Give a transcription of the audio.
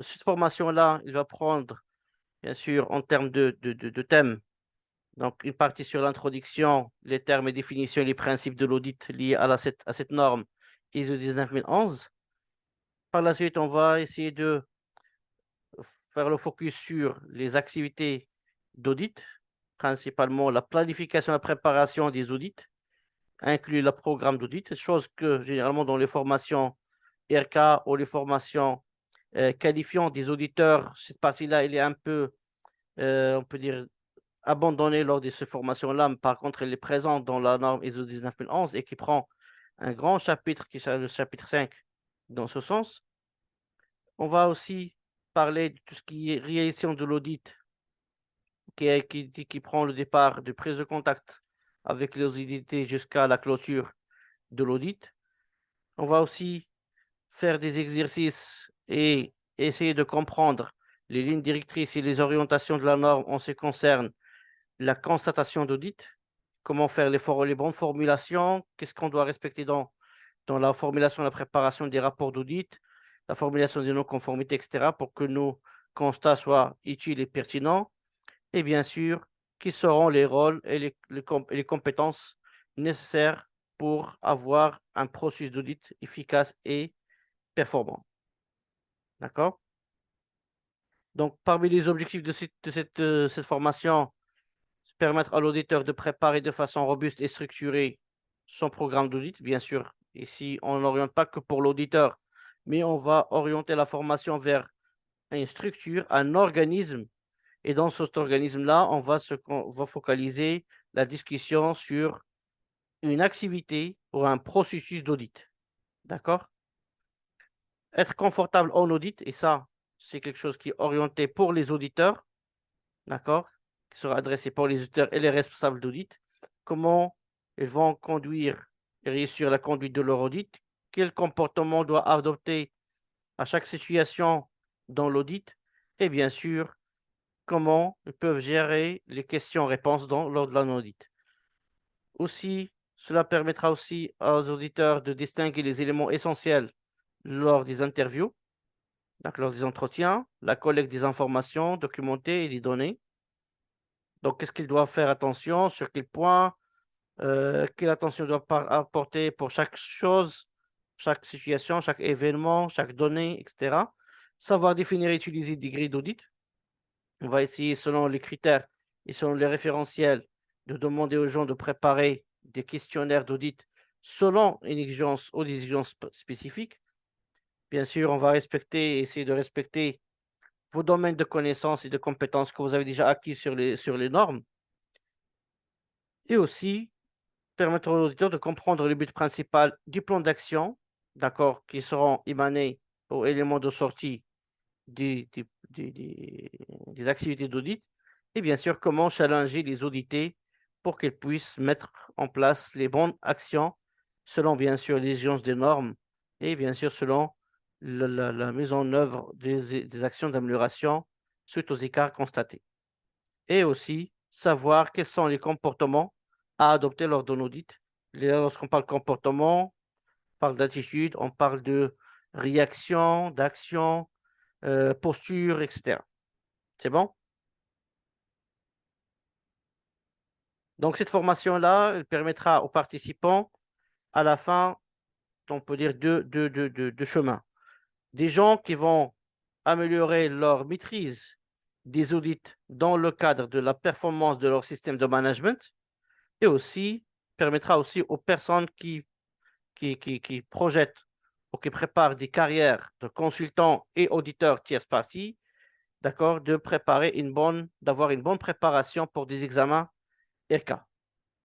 cette formation-là, il va prendre, bien sûr, en termes de thèmes, donc une partie sur l'introduction, les termes et définitions et les principes de l'audit liés à cette norme ISO 19011. Par la suite, on va essayer de faire le focus sur les activités d'audit, principalement la planification et la préparation des audits, inclut le programme d'audit, chose que généralement dans les formations RK ou les formations qualifiant des auditeurs, cette partie-là, elle est un peu, on peut dire, abandonnée lors de ces formations-là, mais par contre, elle est présente dans la norme ISO 19011 et qui prend un grand chapitre, qui est le chapitre 5, dans ce sens. On va aussi parler de tout ce qui est réalisation de l'audit, qui prend le départ de prise de contact avec les audités jusqu'à la clôture de l'audit. On va aussi faire des exercices et essayer de comprendre les lignes directrices et les orientations de la norme en ce qui concerne la constatation d'audit, comment faire les bonnes formulations, qu'est-ce qu'on doit respecter dans la formulation et la préparation des rapports d'audit, la formulation des non-conformités, etc., pour que nos constats soient utiles et pertinents. Et bien sûr, qui seront les rôles et les compétences nécessaires pour avoir un processus d'audit efficace et performant. D'accord? Donc, parmi les objectifs cette formation, permettre à l'auditeur de préparer de façon robuste et structurée son programme d'audit, bien sûr. Ici, on n'oriente pas que pour l'auditeur, mais on va orienter la formation vers une structure, un organisme. Et dans cet organisme-là, on va focaliser la discussion sur une activité ou un processus d'audit. D'accord? Être confortable en audit, et ça, c'est quelque chose qui est orienté pour les auditeurs, d'accord? Qui sera adressé pour les auditeurs et les responsables d'audit. Comment ils vont conduire et réussir la conduite de leur audit? Quel comportement doit adopter à chaque situation dans l'audit? Et bien sûr, comment ils peuvent gérer les questions-réponses lors de l'audit. Aussi, cela permettra aussi aux auditeurs de distinguer les éléments essentiels lors des interviews, donc lors des entretiens, la collecte des informations documentées et des données. Donc, qu'est-ce qu'ils doivent faire attention, sur quel point, quelle attention doit apporter pour chaque chose, chaque situation, chaque événement, chaque donnée, etc. Savoir définir et utiliser des grilles d'audit. On va essayer, selon les critères et selon les référentiels, de demander aux gens de préparer des questionnaires d'audit selon une exigence ou des exigences spécifiques. Bien sûr, on va essayer de respecter vos domaines de connaissances et de compétences que vous avez déjà acquis sur les normes. Et aussi, permettre aux auditeurs de comprendre le but principal du plan d'action, d'accord, qui seront émanés aux éléments de sortie des activités d'audit, et bien sûr, comment challenger les audités pour qu'ils puissent mettre en place les bonnes actions selon, bien sûr, les exigences des normes et bien sûr, selon la mise en œuvre des actions d'amélioration suite aux écarts constatés. Et aussi, savoir quels sont les comportements à adopter lors d'un audit. Lorsqu'on parle comportement, on parle d'attitude, on parle de réaction, d'action, posture, etc. C'est bon? Donc, cette formation-là, elle permettra aux participants, à la fin, on peut dire deux chemins. Des gens qui vont améliorer leur maîtrise des audits dans le cadre de la performance de leur système de management et aussi permettra aussi aux personnes qui projettent ou qui préparent des carrières de consultants et auditeurs tierce partie, d'accord, d'avoir une bonne préparation pour des examens RK.